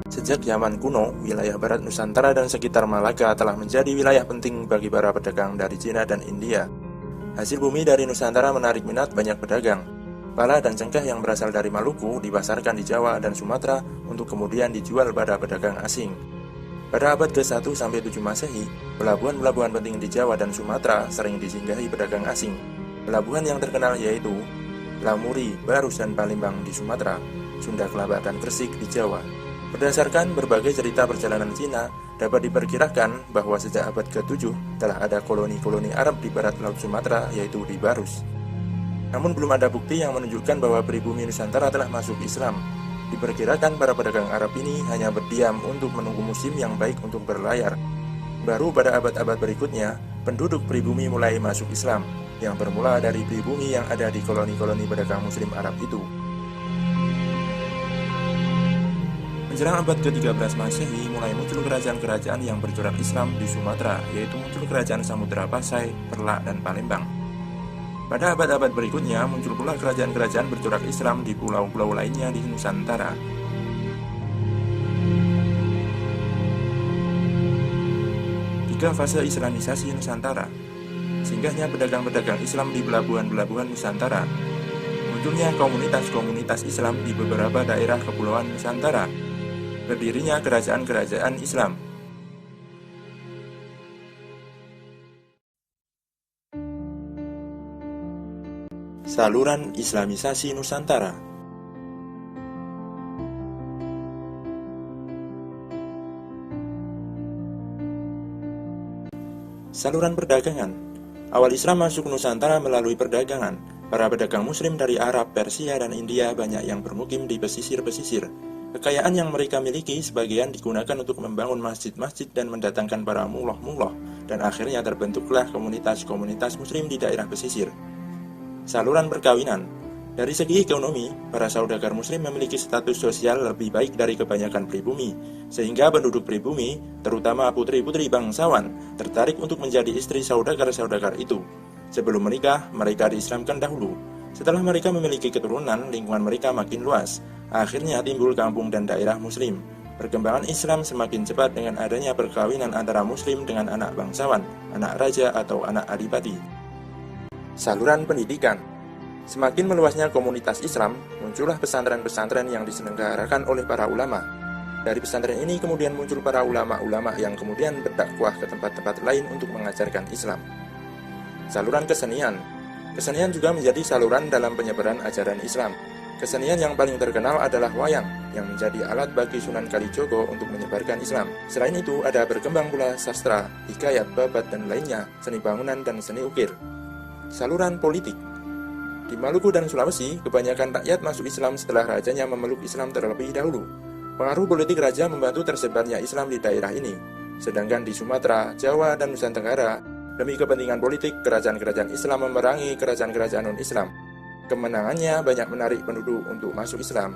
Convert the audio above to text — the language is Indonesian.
Sejak zaman kuno, wilayah barat Nusantara dan sekitar Malaka telah menjadi wilayah penting bagi para pedagang dari Cina dan India. Hasil bumi dari Nusantara menarik minat banyak pedagang. Pala dan cengkeh yang berasal dari Maluku dipasarkan di Jawa dan Sumatera untuk kemudian dijual pada pedagang asing. Pada abad ke-1 sampai 7 Masehi, pelabuhan-pelabuhan penting di Jawa dan Sumatera sering disinggahi pedagang asing. Pelabuhan yang terkenal yaitu Lamuri, Barus, dan Palembang di Sumatera, Sunda Kelapa, dan Gresik di Jawa. Berdasarkan berbagai cerita perjalanan Cina, dapat diperkirakan bahwa sejak abad ke-7 telah ada koloni-koloni Arab di barat Laut Sumatera, yaitu di Barus. Namun belum ada bukti yang menunjukkan bahwa pribumi Nusantara telah masuk Islam. Diperkirakan para pedagang Arab ini hanya berdiam untuk menunggu musim yang baik untuk berlayar. Baru pada abad-abad berikutnya, penduduk pribumi mulai masuk Islam, yang bermula dari pribumi yang ada di koloni-koloni pedagang Muslim Arab itu. Menjelang abad ke-13 Masehi, mulai muncul kerajaan-kerajaan yang bercorak Islam di Sumatera, yaitu muncul kerajaan Samudra Pasai, Perlak, dan Palembang. Pada abad-abad berikutnya, muncul pula kerajaan-kerajaan bercorak Islam di pulau-pulau lainnya di Nusantara. Tiga fase Islamisasi Nusantara. Singgahnya pedagang-pedagang Islam di pelabuhan-pelabuhan Nusantara. Munculnya komunitas-komunitas Islam di beberapa daerah kepulauan Nusantara. Berdirinya kerajaan-kerajaan Islam. Saluran Islamisasi Nusantara. Saluran perdagangan. Awal Islam masuk Nusantara melalui perdagangan. Para pedagang Muslim dari Arab, Persia, dan India banyak yang bermukim di pesisir-pesisir. Kekayaan yang mereka miliki sebagian digunakan untuk membangun masjid-masjid dan mendatangkan para mullah-mullah, dan akhirnya terbentuklah komunitas-komunitas Muslim di daerah pesisir. Saluran perkawinan. Dari segi ekonomi, para saudagar Muslim memiliki status sosial lebih baik dari kebanyakan pribumi, sehingga penduduk pribumi, terutama putri-putri bangsawan, tertarik untuk menjadi istri saudagar-saudagar itu. Sebelum menikah, mereka diislamkan dahulu. Setelah mereka memiliki keturunan, lingkungan mereka makin luas. Akhirnya timbul kampung dan daerah Muslim. Perkembangan Islam semakin cepat dengan adanya perkawinan antara Muslim dengan anak bangsawan, anak raja atau anak adipati. Saluran pendidikan. Semakin meluasnya komunitas Islam, muncullah pesantren-pesantren yang diselenggarakan oleh para ulama. Dari pesantren ini kemudian muncul para ulama-ulama yang kemudian berdakwah ke tempat-tempat lain untuk mengajarkan Islam. Saluran kesenian. Kesenian juga menjadi saluran dalam penyebaran ajaran Islam. Kesenian yang paling terkenal adalah wayang, yang menjadi alat bagi Sunan Kalijogo untuk menyebarkan Islam. Selain itu, ada berkembang pula sastra, hikayat, babat, dan lainnya, seni bangunan, dan seni ukir. Saluran politik. Di Maluku dan Sulawesi, kebanyakan rakyat masuk Islam setelah rajanya memeluk Islam terlebih dahulu. Pengaruh politik raja membantu tersebarnya Islam di daerah ini. Sedangkan di Sumatera, Jawa, dan Nusantara, demi kepentingan politik, kerajaan-kerajaan Islam memerangi kerajaan-kerajaan non-Islam. Kemenangannya banyak menarik penduduk untuk masuk Islam.